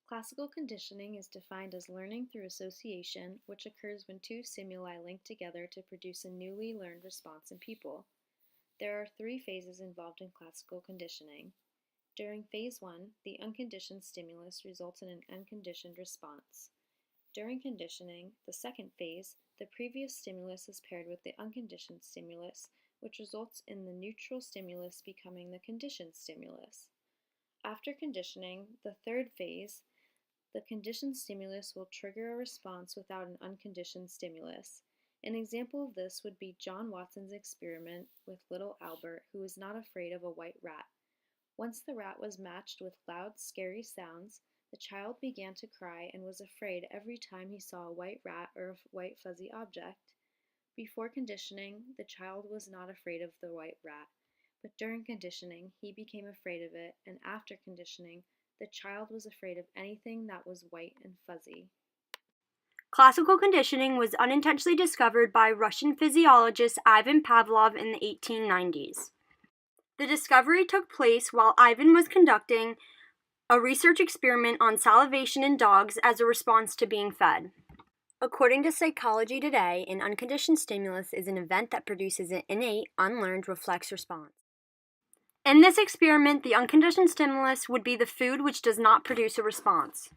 Classical conditioning is defined as learning through association, which occurs when two stimuli link together to produce a newly learned response in people. There are three phases involved in classical conditioning. During phase 1, the unconditioned stimulus results in an unconditioned response. During conditioning, the second phase, the previous stimulus is paired with the unconditioned stimulus, which results in the neutral stimulus becoming the conditioned stimulus. After conditioning, the third phase, the conditioned stimulus will trigger a response without an unconditioned stimulus. An example of this would be John Watson's experiment with little Albert, who was not afraid of a white rat. Once the rat was matched with loud, scary sounds, the child began to cry and was afraid every time he saw a white rat or a white fuzzy object. Before conditioning, the child was not afraid of the white rat, but during conditioning, he became afraid of it, and after conditioning, the child was afraid of anything that was white and fuzzy. Classical conditioning was unintentionally discovered by Russian physiologist Ivan Pavlov in the 1890s. The discovery took place while Ivan was conducting a research experiment on salivation in dogs as a response to being fed. According to Psychology Today, an unconditioned stimulus is an event that produces an innate, unlearned reflex response. In this experiment, the unconditioned stimulus would be the food which does not produce a response.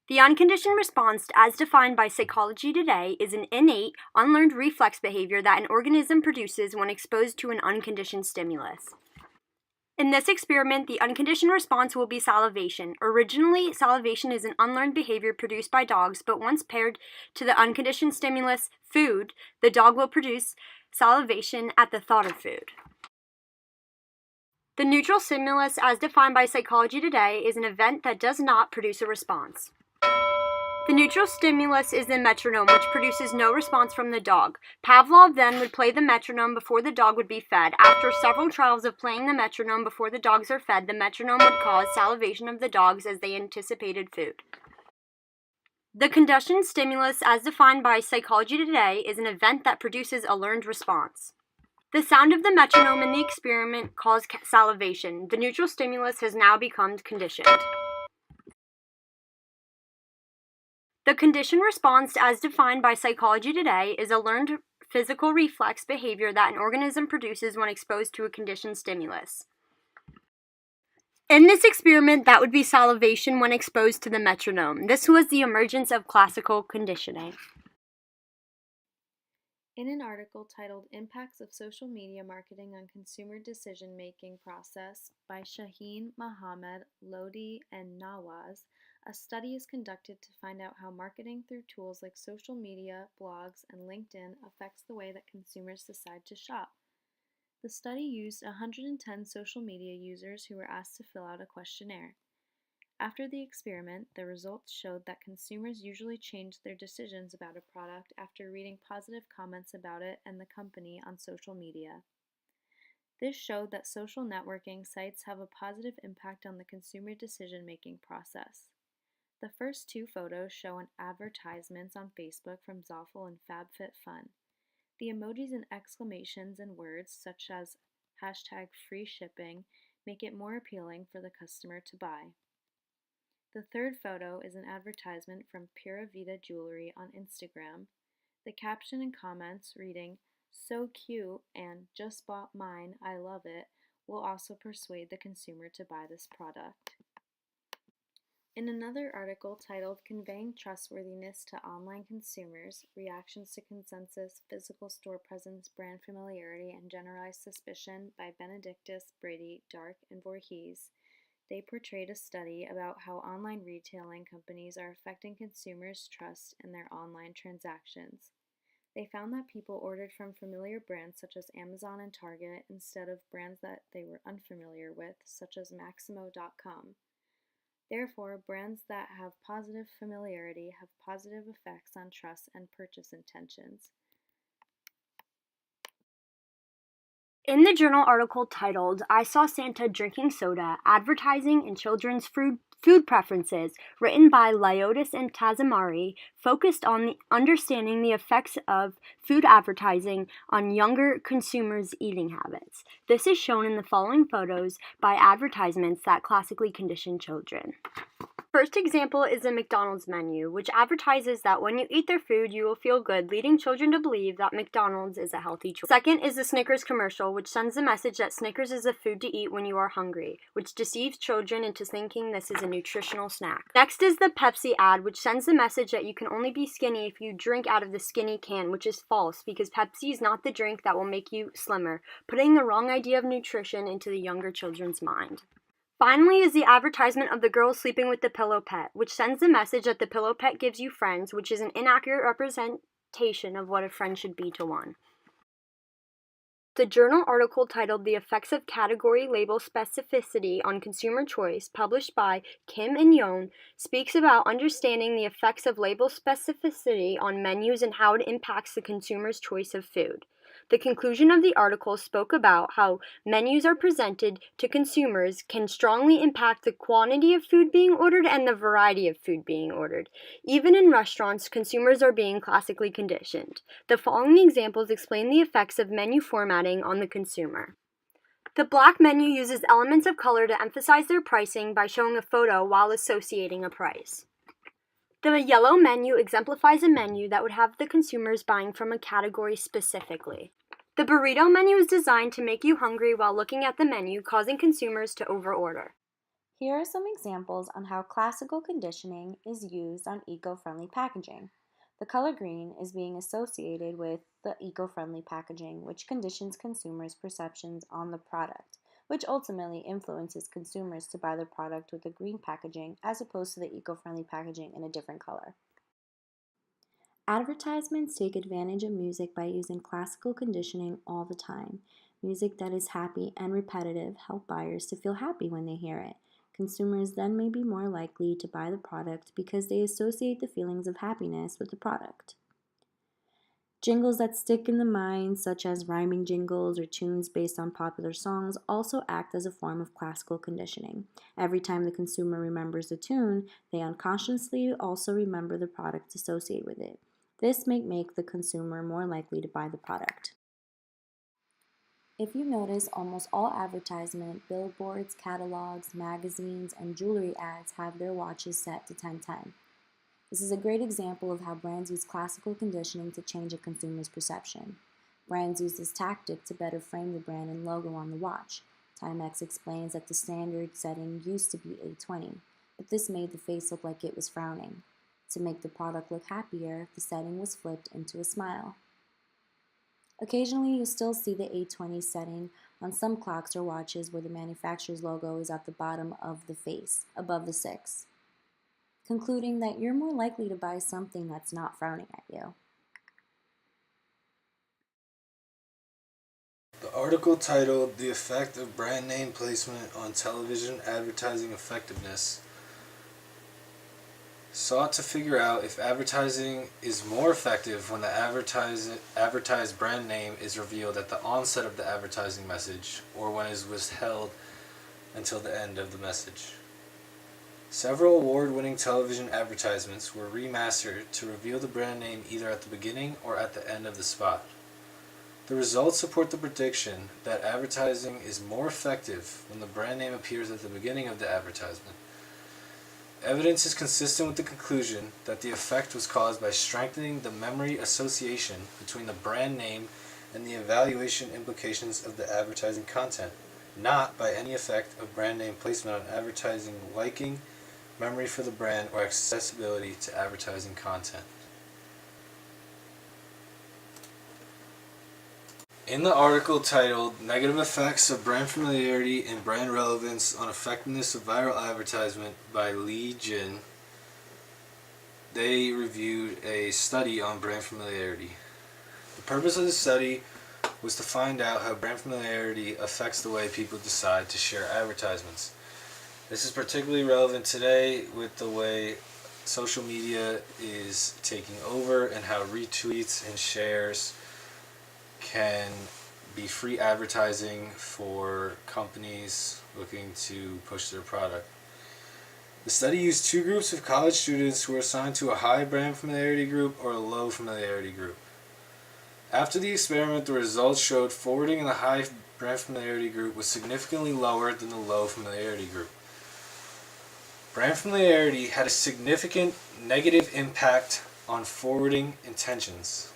The unconditioned response, as defined by Psychology Today, is an innate, unlearned reflex behavior that an organism produces when exposed to an unconditioned stimulus. In this experiment, the unconditioned response will be salivation. Originally, salivation is an unlearned behavior produced by dogs, but once paired to the unconditioned stimulus, food, the dog will produce salivation at the thought of food. The neutral stimulus, as defined by Psychology Today, is an event that does not produce a response. The neutral stimulus is the metronome, which produces no response from the dog. Pavlov then would play the metronome before the dog would be fed. After several trials of playing the metronome before the dogs are fed, the metronome would cause salivation of the dogs as they anticipated food. The conditioned stimulus, as defined by Psychology Today, is an event that produces a learned response. The sound of the metronome in the experiment caused salivation. The neutral stimulus has now become conditioned. The conditioned response, as defined by Psychology Today, is a learned physical reflex behavior that an organism produces when exposed to a conditioned stimulus. In this experiment, that would be salivation when exposed to the metronome. This was the emergence of classical conditioning. In an article titled Impacts of Social Media Marketing on Consumer Decision-Making Process by Shaheen Mohammed, Lodi, and Nawaz, a study is conducted to find out how marketing through tools like social media, blogs, and LinkedIn affects the way that consumers decide to shop. The study used 110 social media users who were asked to fill out a questionnaire. After the experiment, the results showed that consumers usually changed their decisions about a product after reading positive comments about it and the company on social media. This showed that social networking sites have a positive impact on the consumer decision-making process. The first two photos show an advertisements on Facebook from Zoffel and FabFitFun. The emojis and exclamations and words such as #free shipping make it more appealing for the customer to buy. The third photo is an advertisement from Pura Vida Jewelry on Instagram. The caption and comments reading, "So cute" and "Just bought mine, I love it," will also persuade the consumer to buy this product. In another article titled Conveying Trustworthiness to Online Consumers, Reactions to Consensus, Physical Store Presence, Brand Familiarity, and Generalized Suspicion by Benedictus, Brady, Dark, and Voorhees, they portrayed a study about how online retailing companies are affecting consumers' trust in their online transactions. They found that people ordered from familiar brands such as Amazon and Target instead of brands that they were unfamiliar with, such as Maximo.com. Therefore, brands that have positive familiarity have positive effects on trust and purchase intentions. In the journal article titled, "I Saw Santa Drinking Soda, Advertising and Children's Food Preferences," written by Liotis and Tazamari, focused on understanding the effects of food advertising on younger consumers' eating habits. This is shown in the following photos by advertisements that classically condition children. First example is the McDonald's menu, which advertises that when you eat their food, you will feel good, leading children to believe that McDonald's is a healthy choice. Second is the Snickers commercial, which sends the message that Snickers is a food to eat when you are hungry, which deceives children into thinking this is a nutritional snack. Next is the Pepsi ad, which sends the message that you can only be skinny if you drink out of the skinny can, which is false because Pepsi is not the drink that will make you slimmer, putting the wrong idea of nutrition into the younger children's mind. Finally is the advertisement of the girl sleeping with the pillow pet, which sends the message that the pillow pet gives you friends, which is an inaccurate representation of what a friend should be to one. The journal article titled The Effects of Category Label Specificity on Consumer Choice, published by Kim and Yon, speaks about understanding the effects of label specificity on menus and how it impacts the consumer's choice of food. The conclusion of the article spoke about how menus are presented to consumers can strongly impact the quantity of food being ordered and the variety of food being ordered. Even in restaurants, consumers are being classically conditioned. The following examples explain the effects of menu formatting on the consumer. The black menu uses elements of color to emphasize their pricing by showing a photo while associating a price. The yellow menu exemplifies a menu that would have the consumers buying from a category specifically. The burrito menu is designed to make you hungry while looking at the menu, causing consumers to overorder. Here are some examples on how classical conditioning is used on eco-friendly packaging. The color green is being associated with the eco-friendly packaging, which conditions consumers' perceptions on the product, which ultimately influences consumers to buy the product with the green packaging as opposed to the eco-friendly packaging in a different color. Advertisements take advantage of music by using classical conditioning all the time. Music that is happy and repetitive help buyers to feel happy when they hear it. Consumers then may be more likely to buy the product because they associate the feelings of happiness with the product. Jingles that stick in the mind, such as rhyming jingles or tunes based on popular songs, also act as a form of classical conditioning. Every time the consumer remembers the tune, they unconsciously also remember the product associated with it. This may make the consumer more likely to buy the product. If you notice, almost all advertisement, billboards, catalogs, magazines, and jewelry ads have their watches set to 10:10. This is a great example of how brands use classical conditioning to change a consumer's perception. Brands use this tactic to better frame the brand and logo on the watch. Timex explains that the standard setting used to be 8:20, but this made the face look like it was frowning. To make the product look happier, the setting was flipped into a smile. Occasionally, you'll still see the 8:20 setting on some clocks or watches where the manufacturer's logo is at the bottom of the face, above the 6. Concluding that you're more likely to buy something that's not frowning at you. The article titled The Effect of Brand Name Placement on Television Advertising Effectiveness sought to figure out if advertising is more effective when the advertised brand name is revealed at the onset of the advertising message or when it is withheld until the end of the message. Several award-winning television advertisements were remastered to reveal the brand name either at the beginning or at the end of the spot. The results support the prediction that advertising is more effective when the brand name appears at the beginning of the advertisement. Evidence is consistent with the conclusion that the effect was caused by strengthening the memory association between the brand name and the evaluation implications of the advertising content, not by any effect of brand name placement on advertising liking, memory for the brand, or accessibility to advertising content. In the article titled Negative Effects of Brand Familiarity and Brand Relevance on Effectiveness of Viral Advertisement by Lee Jin, they reviewed a study on brand familiarity. The purpose of the study was to find out how brand familiarity affects the way people decide to share advertisements. This is particularly relevant today with the way social media is taking over and how retweets and shares can be free advertising for companies looking to push their product. The study used two groups of college students who were assigned to a high brand familiarity group or a low familiarity group. After the experiment, the results showed forwarding in the high brand familiarity group was significantly lower than the low familiarity group. Brand familiarity had a significant negative impact on forwarding intentions.